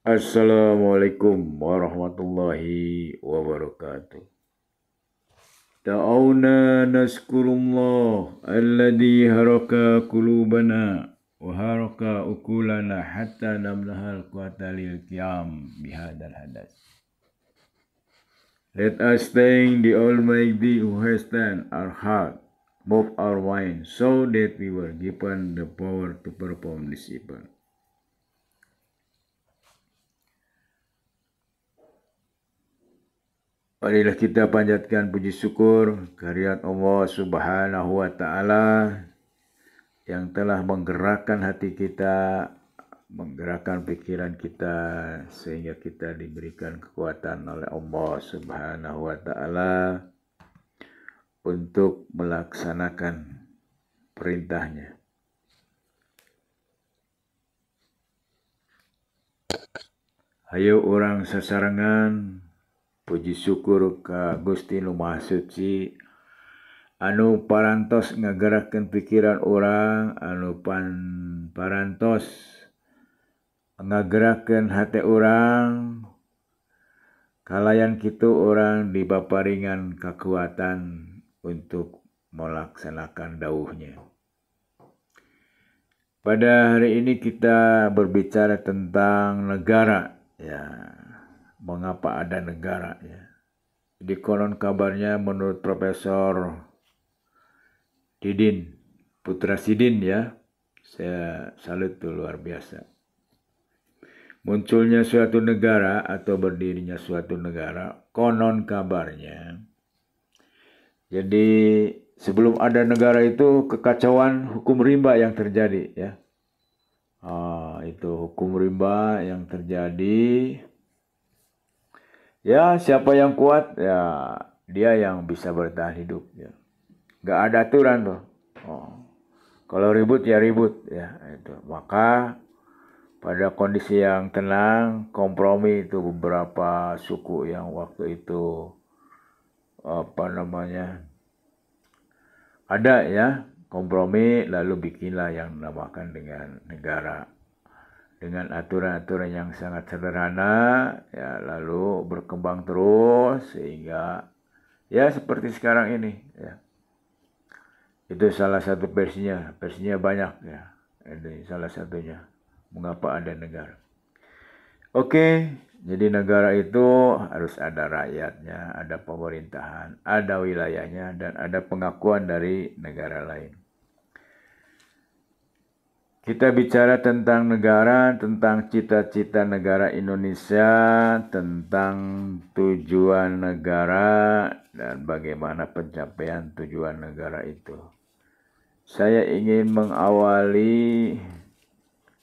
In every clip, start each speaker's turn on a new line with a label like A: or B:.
A: Assalamualaikum warahmatullahi wabarakatuh. Ta'awna naskurullah alladhi haraka kulubana wa haraka ukulana hatta namnahal quwata lil qiyam bihadal hadas. Let us thank the Almighty who has turned our heart, moved our mind, so that we were given the power to perform this event. Marilah kita panjatkan puji syukur kehadirat Allah Subhanahu wa Ta'ala yang telah menggerakkan hati kita, menggerakkan pikiran kita, sehingga kita diberikan kekuatan oleh Allah Subhanahu wa Ta'ala untuk melaksanakan perintahnya. Hayo orang sasarangan, puji syukur ka Gusti Nu Maha Suci anu parantos ngagerakeun pikiran orang, anu parantos ngagerakeun hati orang, kalayan kitu orang dipaparingan kekuatan untuk melaksanakan dauhnya. Pada hari ini kita berbicara tentang negara, ya. Mengapa ada negara, ya. Di konon kabarnya menurut Profesor Didin, Putra Sidin, ya. Saya salut tuh, luar biasa. Munculnya suatu negara atau berdirinya suatu negara, konon kabarnya. Jadi sebelum ada negara itu kekacauan hukum rimba yang terjadi, ya. Itu hukum rimba yang terjadi. Ya, siapa yang kuat, ya dia yang bisa bertahan hidup. Ya. Gak ada aturan tuh. Kalau ribut ya ribut, ya itu. Maka pada kondisi yang tenang, kompromi itu beberapa suku yang waktu itu ada, ya, kompromi, lalu bikinlah yang dinamakan dengan negara. Dengan aturan-aturan yang sangat sederhana, ya, lalu berkembang terus sehingga ya seperti sekarang ini, ya. Itu salah satu versinya banyak, ya. Ini salah satunya mengapa ada negara. Oke, jadi negara itu harus ada rakyatnya, ada pemerintahan, ada wilayahnya, dan ada pengakuan dari negara lain. Kita bicara tentang negara, tentang cita-cita negara Indonesia, tentang tujuan negara, dan bagaimana pencapaian tujuan negara itu. Saya ingin mengawali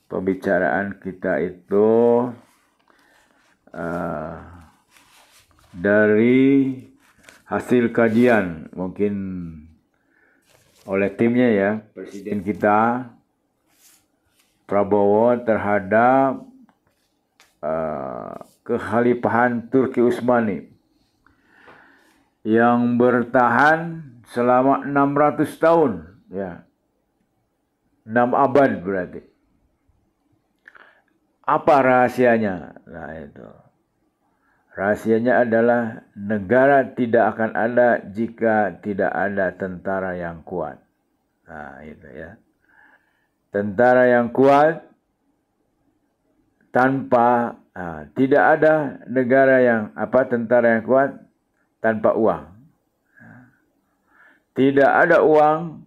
A: pembicaraan kita itu dari hasil kajian, mungkin oleh timnya, ya, Presiden kita Prabowo terhadap kekhalifahan Turki Utsmani yang bertahan selama 600 tahun, ya. 6 abad berarti. Apa rahasianya? Nah, itu. Rahasianya adalah negara tidak akan ada jika tidak ada tentara yang kuat. Nah, itu, ya. Tentara yang kuat tidak ada negara yang tentara yang kuat tanpa uang. Tidak ada uang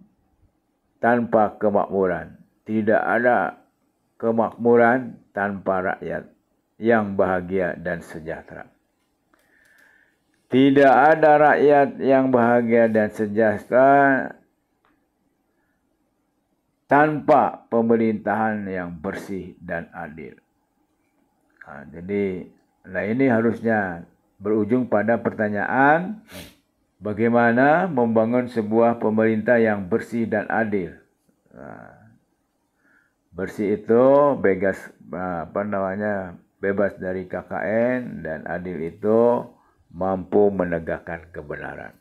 A: tanpa kemakmuran. Tidak ada kemakmuran tanpa rakyat yang bahagia dan sejahtera. Tidak ada rakyat yang bahagia dan sejahtera tanpa pemerintahan yang bersih dan adil. Jadi ini harusnya berujung pada pertanyaan, bagaimana membangun sebuah pemerintah yang bersih dan adil. Bersih itu bebas dari KKN, dan adil itu mampu menegakkan kebenaran.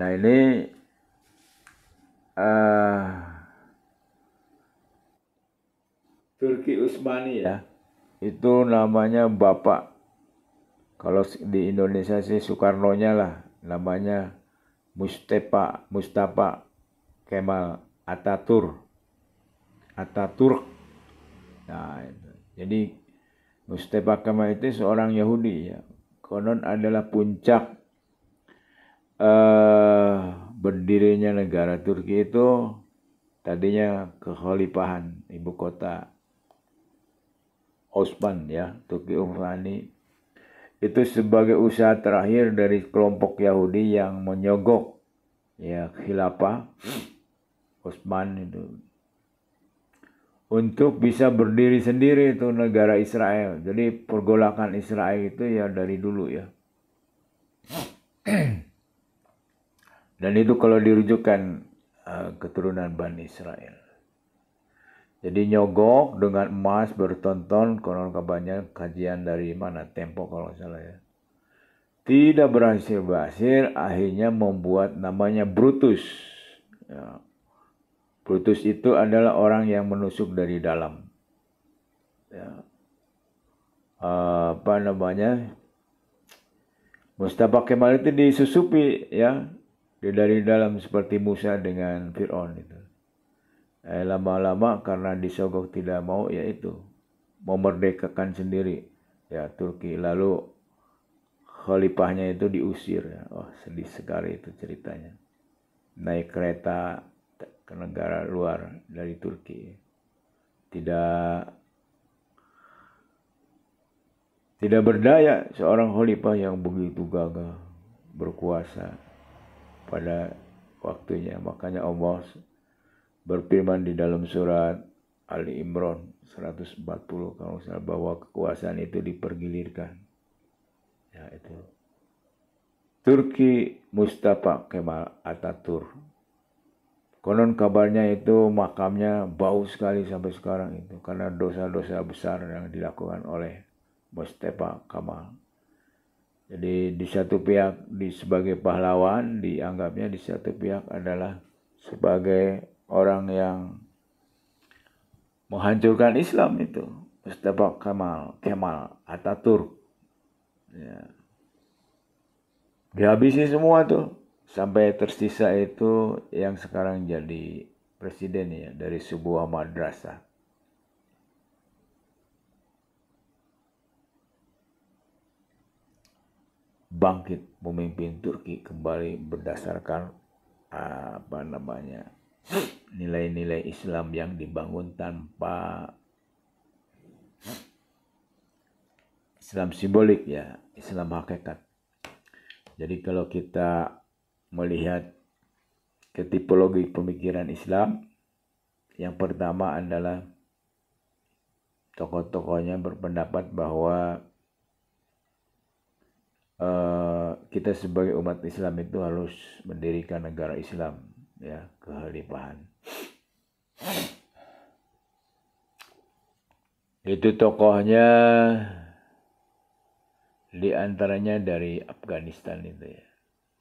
A: Nah, ini Turki Utsmani ya. Itu namanya Bapak. Kalau di Indonesia sih Soekarno-nya lah. Namanya Mustafa Kemal Ataturk. Nah, itu. Jadi Mustafa Kemal itu seorang Yahudi ya. Konon adalah puncak berdirinya negara Turki itu tadinya kekhalifahan ibu kota Osman ya, Turki Utsmani itu sebagai usaha terakhir dari kelompok Yahudi yang menyogok ya khilafah Utsman itu untuk bisa berdiri sendiri itu negara Israel. Jadi pergolakan Israel itu ya dari dulu ya. Dan itu kalau dirujukkan keturunan Bani Israel. Jadi nyogok dengan emas bertonton, konon kabarnya kajian dari mana Tempo kalau salah ya. Tidak berhasil, akhirnya membuat namanya Brutus. Ya. Brutus itu adalah orang yang menusuk dari dalam. Ya. Mustafa Kemal itu disusupi ya dari dalam seperti Musa dengan Fir'aun itu. Lama-lama karena disogok tidak mau yaitu memerdekakan sendiri ya Turki, lalu khalifahnya itu diusir ya. Oh, sedih sekali itu ceritanya. Naik kereta ke negara luar dari Turki. Tidak berdaya seorang khalifah yang begitu gagah berkuasa pada waktunya. Makanya Allah berfirman di dalam surat Ali Imran 140 kalau salah bahwa kekuasaan itu dipergilirkan. Ya itu. Turki Mustafa Kemal Ataturk. Konon kabarnya itu makamnya bau sekali sampai sekarang itu karena dosa-dosa besar yang dilakukan oleh Mustafa Kemal. Jadi di satu pihak sebagai pahlawan dianggapnya, di satu pihak adalah sebagai orang yang menghancurkan Islam itu. Mustafa Kemal Ataturk. Ya. Dihabisi semua tuh. Sampai tersisa itu yang sekarang jadi presiden ya dari sebuah madrasah. Bangkit memimpin Turki kembali berdasarkan nilai-nilai Islam yang dibangun tanpa Islam simbolik ya, Islam hakikat. Jadi kalau kita melihat ke tipologi pemikiran Islam, yang pertama adalah tokoh-tokohnya berpendapat bahwa kita sebagai umat Islam itu harus mendirikan negara Islam ya, kekhalifahan. Itu tokohnya di antaranya dari Afghanistan itu ya.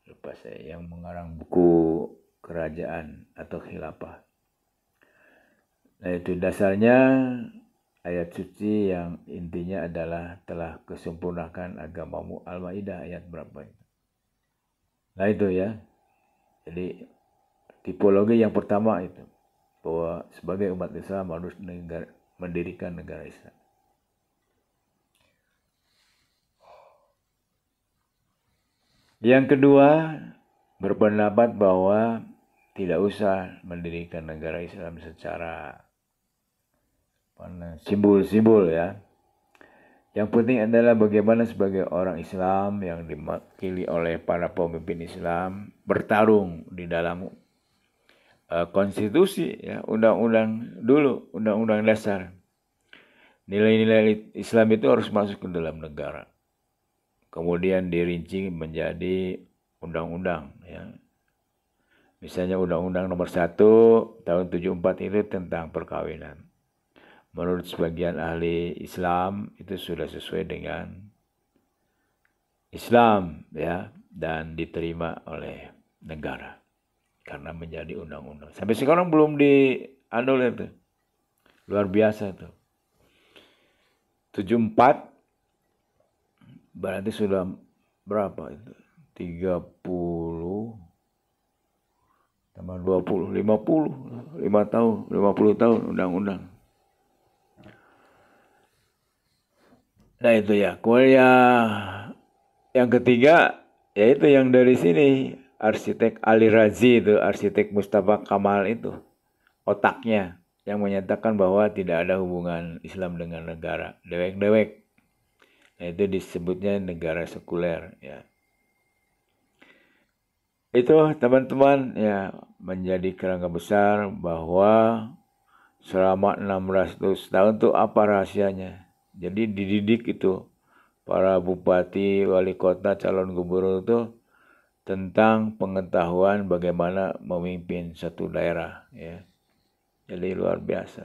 A: Lupa saya yang mengarang buku kerajaan atau khilafah. Nah itu dasarnya ayat suci yang intinya adalah telah kesempurnakan agamamu. Al-Maidah ayat berapa itu. Nah itu ya. Jadi tipologi yang pertama itu bahwa sebagai umat Islam harus mendirikan negara Islam. Yang kedua, berpendapat bahwa tidak usah mendirikan negara Islam secara simbol-simbol ya. Yang penting adalah bagaimana sebagai orang Islam yang diwakili oleh para pemimpin Islam bertarung di dalam konstitusi ya, undang-undang dulu, undang-undang dasar. Nilai-nilai Islam itu harus masuk ke dalam negara. Kemudian dirinci menjadi undang-undang ya. Misalnya Undang-Undang Nomor 1 tahun 74 itu tentang perkawinan. Menurut sebagian ahli Islam itu sudah sesuai dengan Islam ya dan diterima oleh negara karena menjadi undang-undang. Sampai sekarang belum dianulir tuh. Luar biasa tuh. 74 berarti sudah berapa itu? 30 tambah 20, 50, 5 tahun, 50 tahun undang-undang. Nah itu ya. Kemudian yang ketiga, yaitu yang dari sini, arsitek Ali Razi itu, arsitek Mustafa Kamal itu, otaknya yang menyatakan bahwa tidak ada hubungan Islam dengan negara, dewek-dewek. Nah itu disebutnya negara sekuler ya. Itu teman-teman ya menjadi kerangka besar bahwa selama 600 tahun itu apa rahasianya. Jadi dididik itu para bupati, wali kota, calon gubernur itu tentang pengetahuan bagaimana memimpin satu daerah ya. Jadi luar biasa.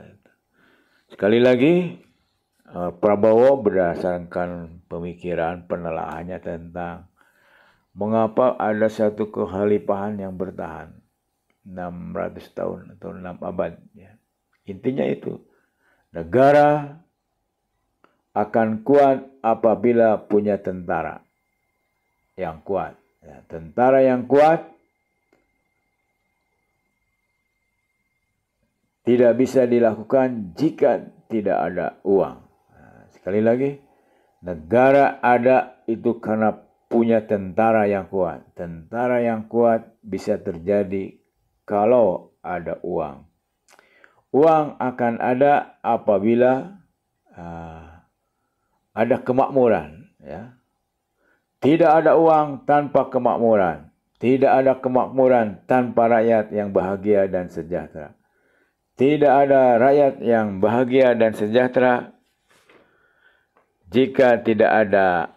A: Sekali lagi Prabowo berdasarkan pemikiran penelaahannya tentang mengapa ada satu kekhalifahan yang bertahan 600 tahun atau 6 abad ya. Intinya itu, negara akan kuat apabila punya tentara yang kuat. Ya, tentara yang kuat tidak bisa dilakukan jika tidak ada uang. Nah, sekali lagi, negara ada itu karena punya tentara yang kuat. Tentara yang kuat bisa terjadi kalau ada uang. Uang akan ada apabila ada kemakmuran. Ya. Tidak ada uang tanpa kemakmuran. Tidak ada kemakmuran tanpa rakyat yang bahagia dan sejahtera. Tidak ada rakyat yang bahagia dan sejahtera jika tidak ada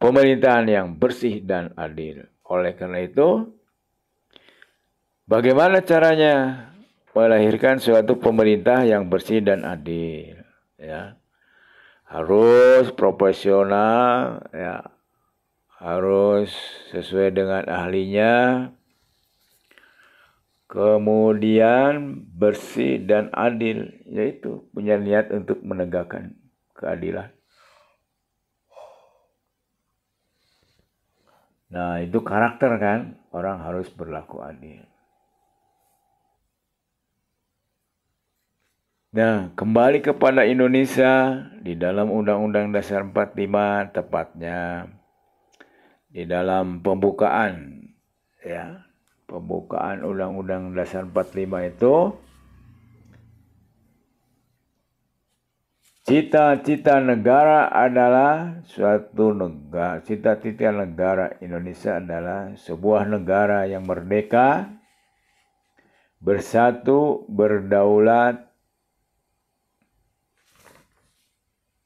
A: pemerintahan yang bersih dan adil. Oleh karena itu, bagaimana caranya melahirkan suatu pemerintah yang bersih dan adil? Ya. Harus profesional, ya. Harus sesuai dengan ahlinya. Kemudian bersih dan adil, yaitu punya niat untuk menegakkan keadilan. Nah, itu karakter kan, orang harus berlaku adil. Nah, kembali kepada Indonesia di dalam Undang-Undang Dasar 45, tepatnya di dalam pembukaan, ya, pembukaan Undang-Undang Dasar 45 itu, cita-cita negara adalah suatu negara, cita-cita negara Indonesia adalah sebuah negara yang merdeka, bersatu, berdaulat,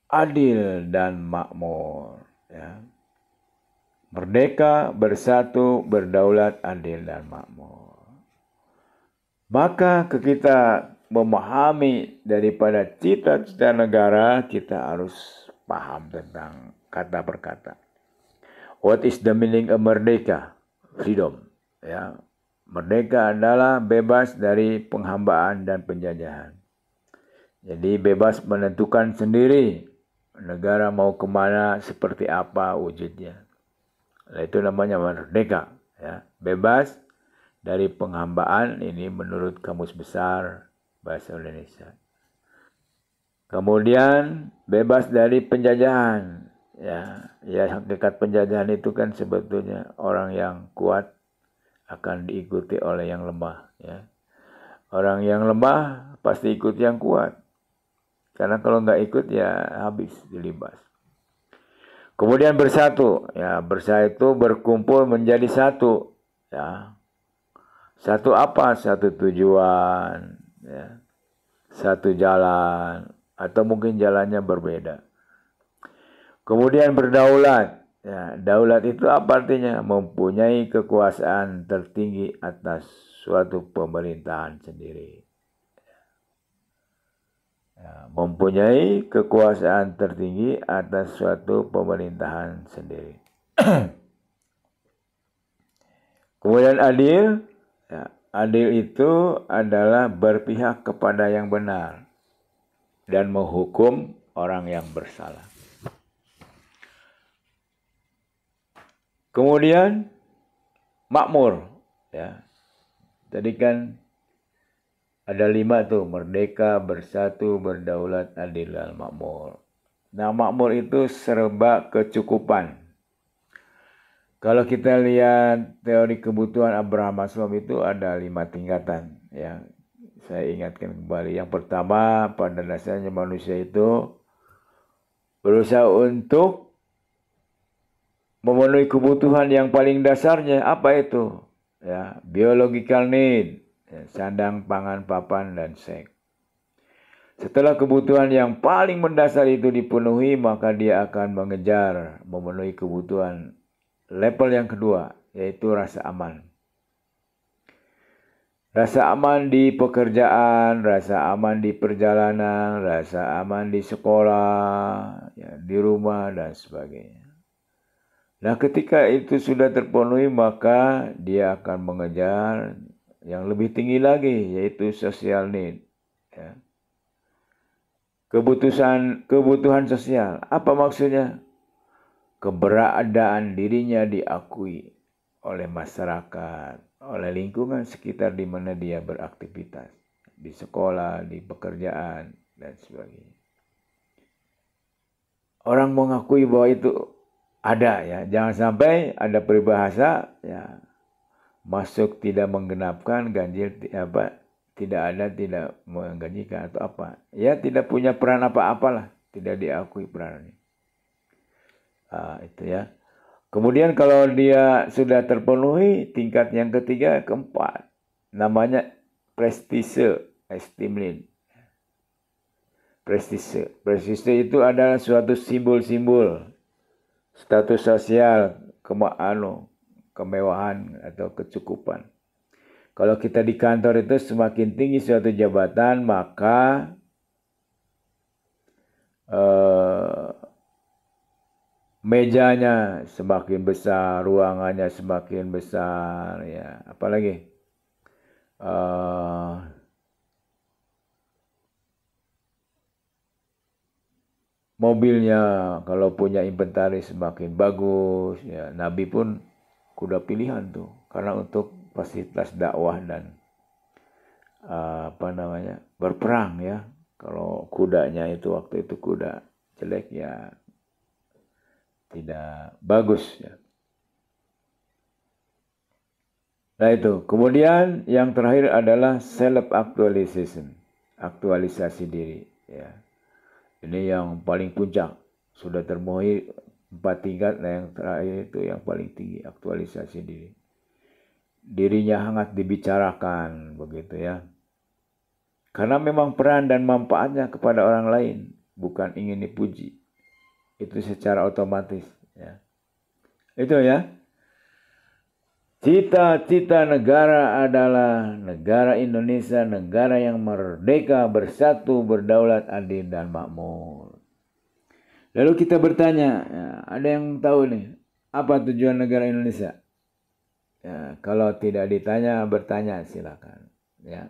A: adil dan makmur. Ya. Merdeka, bersatu, berdaulat, adil dan makmur. Maka kita memahami daripada cita-cita negara, kita harus paham tentang kata per kata. What is the meaning of merdeka? Freedom. Ya. Merdeka adalah bebas dari penghambaan dan penjajahan. Jadi bebas menentukan sendiri negara mau kemana, seperti apa wujudnya. Nah, itu namanya merdeka. Ya. Bebas dari penghambaan, ini menurut Kamus Besar Bahasa Indonesia. Kemudian bebas dari penjajahan. Ya, hakikat penjajahan itu kan sebetulnya orang yang kuat akan diikuti oleh yang lemah. Ya. Orang yang lemah pasti ikut yang kuat. Karena kalau nggak ikut ya habis, dilibas. Kemudian bersatu, ya bersatu berkumpul menjadi satu, ya satu apa? Satu tujuan, ya satu jalan, atau mungkin jalannya berbeda. Kemudian berdaulat, ya daulat itu apa artinya? Mempunyai kekuasaan tertinggi atas suatu pemerintahan sendiri. Ya, mempunyai kekuasaan tertinggi atas suatu pemerintahan sendiri. Kemudian adil, ya, adil itu adalah berpihak kepada yang benar. dan menghukum orang yang bersalah. Kemudian makmur, ya. Tadi kan ada 5 tuh, merdeka, bersatu, berdaulat, adil, dan makmur. Nah, makmur itu serba kecukupan. Kalau kita lihat teori kebutuhan Abraham Maslow itu ada 5 tingkatan. Yang saya ingatkan kembali. Yang pertama, pada dasarnya manusia itu berusaha untuk memenuhi kebutuhan yang paling dasarnya. Apa itu? Ya, biological need, ya, sandang, pangan, papan, dan seks. Setelah kebutuhan yang paling mendasar itu dipenuhi, maka dia akan mengejar memenuhi kebutuhan level yang kedua, yaitu rasa aman. Rasa aman di pekerjaan, rasa aman di perjalanan, rasa aman di sekolah, ya, di rumah, dan sebagainya. Nah, ketika itu sudah terpenuhi, maka dia akan mengejar yang lebih tinggi lagi, yaitu social need. Ya. Kebutuhan sosial. Apa maksudnya? Keberadaan dirinya diakui oleh masyarakat, oleh lingkungan sekitar di mana dia beraktivitas. Di sekolah, di pekerjaan, dan sebagainya. Orang mengakui bahwa itu ada, ya. Jangan sampai ada peribahasa, ya, masuk tidak menggenapkan, ganjil tidak ada, tidak menggajikan atau apa. Ya, tidak punya peran apa-apalah, tidak diakui perannya. Itu ya. Kemudian kalau dia sudah terpenuhi, tingkat yang ketiga, keempat, namanya prestise, esteem. Prestise itu adalah suatu simbol-simbol status sosial, kemewahan atau kecukupan. Kalau kita di kantor itu semakin tinggi suatu jabatan, maka mejanya semakin besar, ruangannya semakin besar, ya. Apalagi mobilnya kalau punya inventaris semakin bagus, ya. Nabi pun kuda pilihan tuh, karena untuk fasilitas dakwah dan berperang, ya. Kalau kudanya itu waktu itu kuda jelek, ya tidak bagus, ya. Nah itu. Kemudian yang terakhir adalah self actualization, aktualisasi diri, ya. Ini yang paling puncak, sudah terpenuhi 4 tingkat. Nah, yang terakhir itu yang paling tinggi, aktualisasi diri. Dirinya hangat dibicarakan, begitu, ya. Karena memang peran dan manfaatnya kepada orang lain, bukan ingin dipuji. Itu secara otomatis, ya. Itu, ya. Cita-cita negara adalah negara Indonesia, negara yang merdeka, bersatu, berdaulat, adil, dan makmur. Lalu kita bertanya, ya, ada yang tahu nih, apa tujuan negara Indonesia? Ya, kalau tidak ditanya, bertanya silakan. Ya.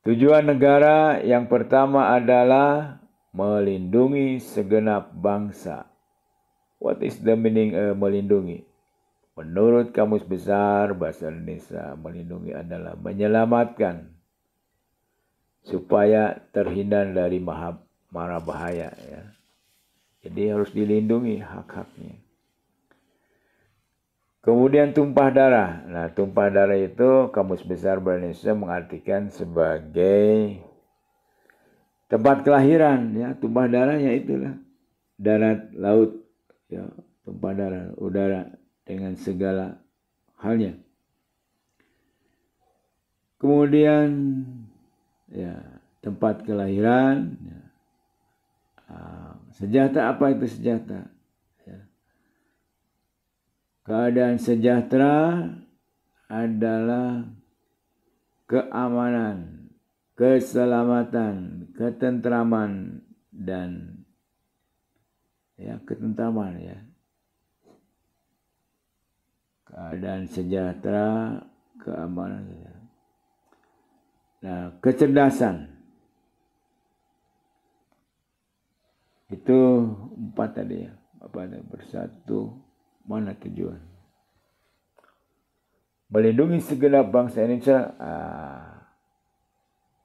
A: Tujuan negara yang pertama adalah melindungi segenap bangsa. What is the meaning melindungi? Menurut Kamus Besar Bahasa Indonesia, melindungi adalah menyelamatkan supaya terhindar dari mara bahaya, ya. Jadi harus dilindungi hak-haknya. Kemudian tumpah darah. Nah, tumpah darah itu Kamus Besar Bahasa Indonesia mengartikan sebagai tempat kelahiran, ya. Tumpah darah, ya, itulah darat, laut, ya, tumpah darah, udara, dengan segala halnya. Kemudian, ya, tempat kelahiran, ya. Sejahtera, apa itu sejahtera? Ya. Keadaan sejahtera adalah keamanan, keselamatan, ketentraman, dan, ya, ketentraman, ya. Keadaan sejahtera, keamanan. Nah, kecerdasan. Itu 4 tadi ya. Apa ada bersatu, mana tujuan? Melindungi segenap bangsa Indonesia,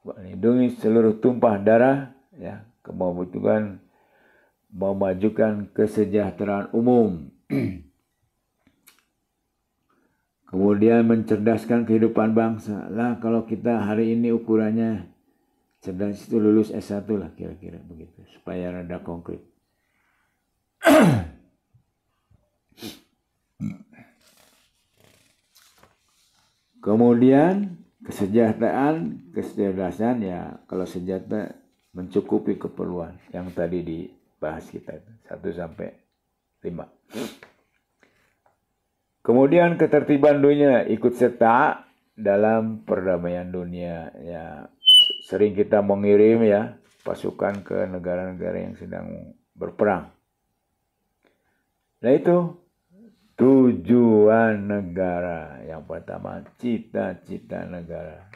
A: melindungi seluruh tumpah darah, ya, kebutuhan memajukan kesejahteraan umum. Kemudian mencerdaskan kehidupan bangsa. Lah kalau kita hari ini ukurannya cerdas itu lulus S1 lah kira-kira begitu. Supaya rada konkret. Kemudian kecerdasan ya, kalau sejahtera mencukupi keperluan yang tadi dibahas kita itu 1 sampai 5. Kemudian ketertiban dunia, ikut serta dalam perdamaian dunia. Ya, sering kita mengirim ya pasukan ke negara-negara yang sedang berperang. Nah itu tujuan negara. Yang pertama, cita-cita negara.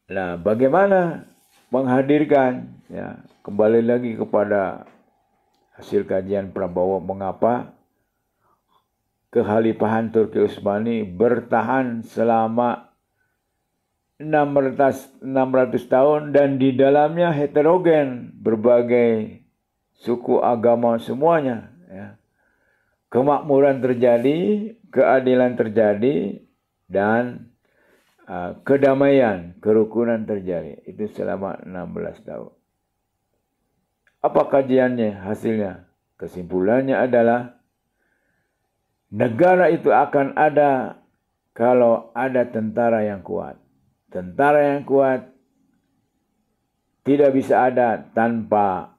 A: Nah, bagaimana menghadirkan, ya, kembali lagi kepada hasil kajian Prabowo, mengapa Kekhalifahan Turki Utsmani bertahan selama 600 tahun dan di dalamnya heterogen, berbagai suku, agama, semuanya. Ya. Kemakmuran terjadi, keadilan terjadi, dan kedamaian, kerukunan terjadi. Itu selama 16 tahun. Apa kajiannya, hasilnya? Kesimpulannya adalah negara itu akan ada kalau ada tentara yang kuat. Tentara yang kuat tidak bisa ada tanpa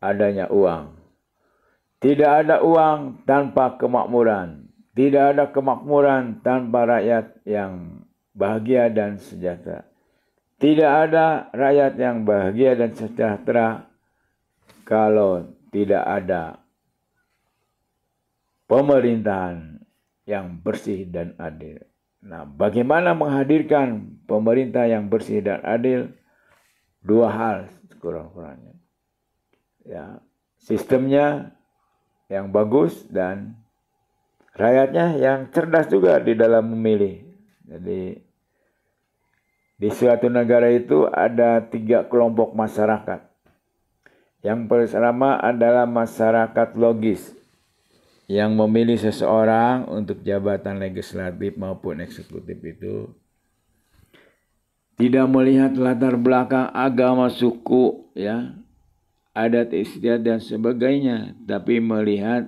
A: adanya uang. Tidak ada uang tanpa kemakmuran. Tidak ada kemakmuran tanpa rakyat yang bahagia dan sejahtera. Tidak ada rakyat yang bahagia dan sejahtera kalau tidak ada pemerintahan yang bersih dan adil. Nah, bagaimana menghadirkan pemerintah yang bersih dan adil? 2 hal kurang-kurangnya. Ya, sistemnya yang bagus dan rakyatnya yang cerdas juga di dalam memilih. Jadi di suatu negara itu ada 3 kelompok masyarakat. Yang pertama adalah masyarakat logis yang memilih seseorang untuk jabatan legislatif maupun eksekutif itu tidak melihat latar belakang agama, suku, ya, adat istiadat dan sebagainya, tapi melihat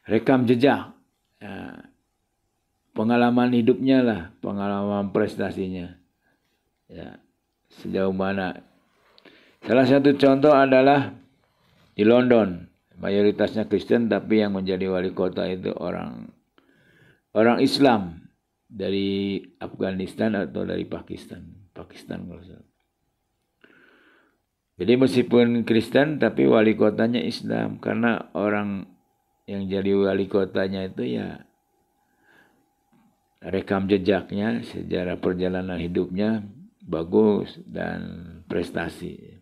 A: rekam jejak, pengalaman hidupnya lah, pengalaman prestasinya, ya, sejauh mana. Salah satu contoh adalah di London, mayoritasnya Kristen tapi yang menjadi wali kota itu orang Islam dari Afghanistan atau dari Pakistan kalau salah. Jadi meskipun Kristen tapi wali kotanya Islam karena orang yang jadi wali kotanya itu ya rekam jejaknya, sejarah perjalanan hidupnya bagus dan prestasi.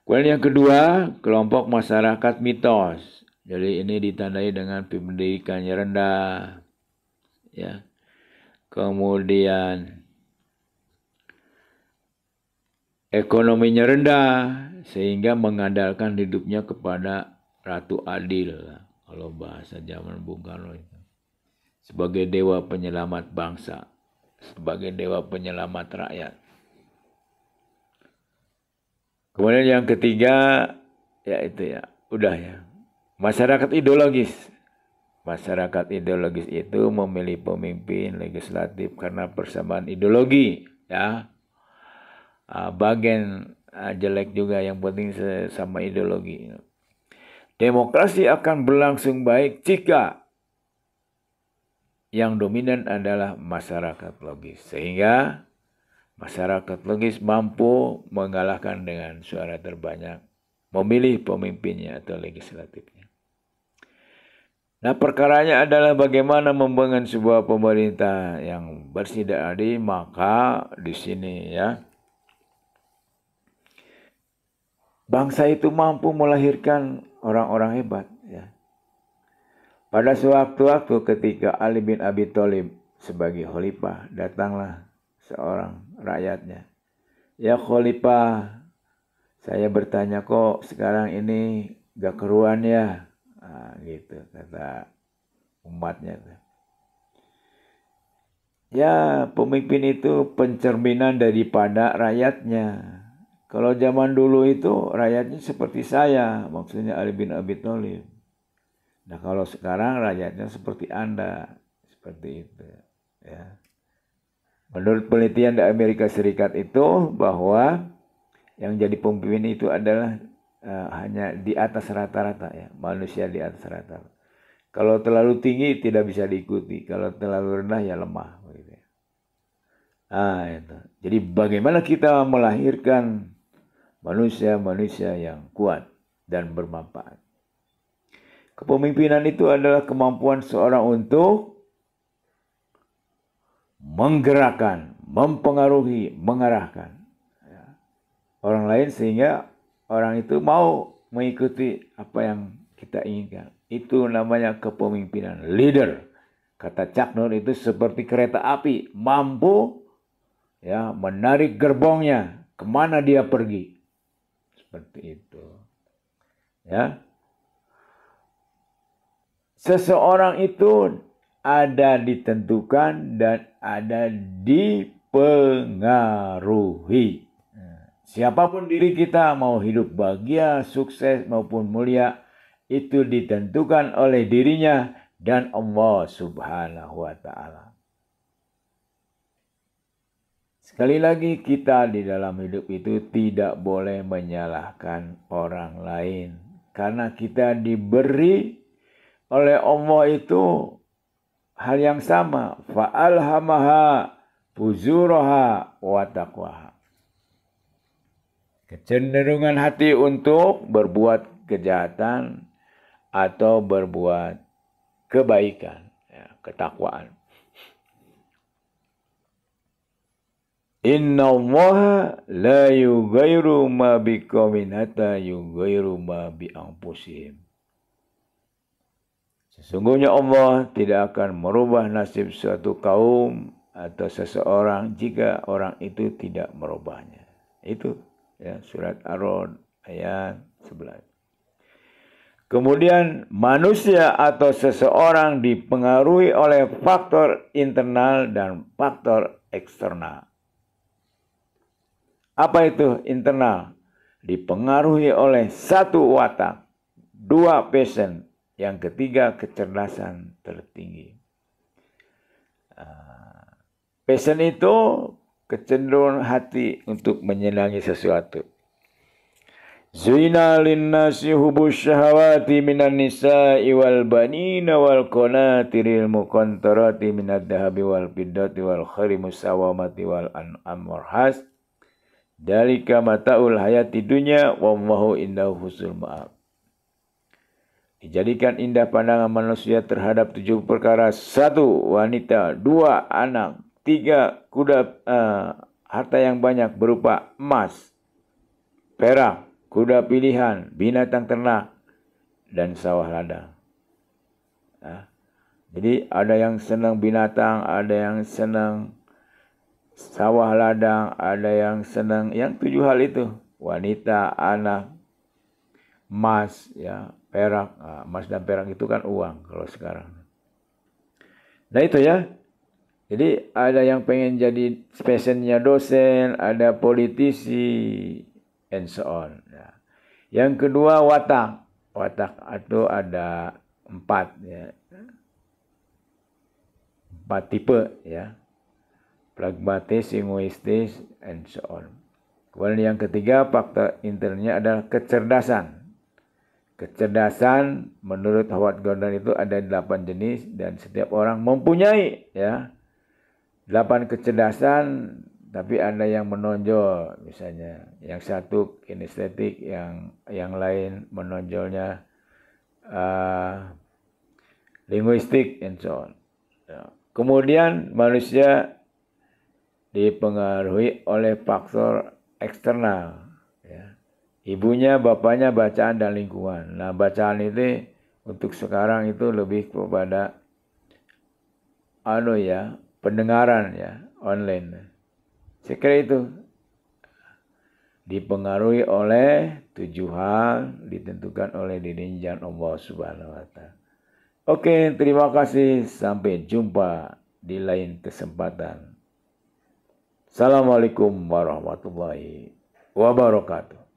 A: Kemudian yang kedua, kelompok masyarakat mitos. Jadi ini ditandai dengan pendidikannya rendah, ya. Kemudian ekonominya rendah sehingga mengandalkan hidupnya kepada Ratu Adil, kalau bahasa zaman Bung Karno itu. Sebagai dewa penyelamat bangsa, sebagai dewa penyelamat rakyat. Kemudian yang ketiga, ya itu ya, udah ya. Masyarakat ideologis. Masyarakat ideologis itu memilih pemimpin legislatif karena persamaan ideologi, ya. Bagian jelek juga, yang penting sama ideologi. Demokrasi akan berlangsung baik jika yang dominan adalah masyarakat logis. Sehingga masyarakat logis mampu mengalahkan dengan suara terbanyak, memilih pemimpinnya atau legislatifnya. Nah, perkaranya adalah bagaimana membangun sebuah pemerintah yang bersih dan adil. Maka di sini ya bangsa itu mampu melahirkan orang-orang hebat. Ya. Pada sewaktu-waktu ketika Ali bin Abi Thalib sebagai khalifah, datanglah seorang rakyatnya. Ya khalifah, saya bertanya kok sekarang ini gak keruan ya? Nah, gitu kata umatnya. Ya, pemimpin itu pencerminan daripada rakyatnya. Kalau zaman dulu itu rakyatnya seperti saya, maksudnya Ali bin Abi Thalib. Nah, kalau sekarang rakyatnya seperti Anda, seperti itu. Ya. Menurut penelitian di Amerika Serikat itu bahwa yang jadi pemimpin itu adalah hanya di atas rata-rata ya, manusia di atas rata-rata. Kalau terlalu tinggi tidak bisa diikuti, kalau terlalu rendah ya lemah. Gitu. Nah, itu. Jadi bagaimana kita melahirkan manusia-manusia yang kuat dan bermanfaat. Kepemimpinan itu adalah kemampuan seorang untuk menggerakkan, mempengaruhi, mengarahkan orang lain sehingga orang itu mau mengikuti apa yang kita inginkan. Itu namanya kepemimpinan, leader. Kata Chuck Norris itu seperti kereta api, mampu ya menarik gerbongnya kemana dia pergi. Seperti itu. Ya. Seseorang itu ada ditentukan dan ada dipengaruhi. Siapapun diri kita, mau hidup bahagia, sukses maupun mulia, itu ditentukan oleh dirinya dan Allah Subhanahu wa Ta'ala. Sekali lagi, kita di dalam hidup itu tidak boleh menyalahkan orang lain, karena kita diberi oleh Allah itu hal yang sama, fa'alhamaha fujuraha wa taqwaha. Kecenderungan hati untuk berbuat kejahatan atau berbuat kebaikan, ya, ketakwaan. Inna Allah la yughayyiru ma biqaumin hatta yughayyiru ma bi anfusihim. Sesungguhnya Allah tidak akan merubah nasib suatu kaum atau seseorang jika orang itu tidak merubahnya. Itu ya, surat Ar-Ra'd ayat 11. Kemudian manusia atau seseorang dipengaruhi oleh faktor internal dan faktor eksternal. Apa itu internal? Dipengaruhi oleh satu watak, dua passion, yang ketiga kecerdasan tertinggi. Passion itu kecenderungan hati untuk menyenangi sesuatu. Zuyina linnasi hubus syahawati minan nisa'i wal banina wal qanatiril muqantarati minad dahabi wal fiddati wal khari musawamati wal an'am wal has. Dalika mataul hayati dunya wallahu indahu husnul ma'ab. Dijadikan indah pandangan manusia terhadap 7 perkara. 1. Wanita. 2. Anak. 3. Kuda, harta yang banyak berupa emas, perak, kuda pilihan, binatang ternak, dan sawah ladang. Jadi ada yang senang binatang, ada yang senang sawah ladang, ada yang senang yang 7 hal itu. Wanita, anak, emas, ya, perak. Emas dan perak itu kan uang kalau sekarang. Nah itu ya. Jadi ada yang pengen jadi passionnya dosen, ada politisi, and so on. Ya. Yang kedua watak. Watak itu ada 4 ya. 4 tipe ya. Pragmatis, egoistis, and so on. Kemudian yang ketiga faktor internalnya adalah kecerdasan. Kecerdasan menurut Howard Gordon itu ada 8 jenis dan setiap orang mempunyai ya 8 kecerdasan, tapi ada yang menonjol, misalnya yang satu kinestetik, yang lain menonjolnya linguistik and so on. Ya. Kemudian manusia dipengaruhi oleh faktor eksternal, ya. Ibunya, bapaknya, bacaan dan lingkungan. Nah, bacaan itu untuk sekarang itu lebih kepada pendengaran ya, online. Saya kira itu dipengaruhi oleh 7 hal ditentukan oleh dirinjan Allah Subhanahu wa taala. Oke, terima kasih. Sampai jumpa di lain kesempatan. Assalamualaikum warahmatullahi wabarakatuh.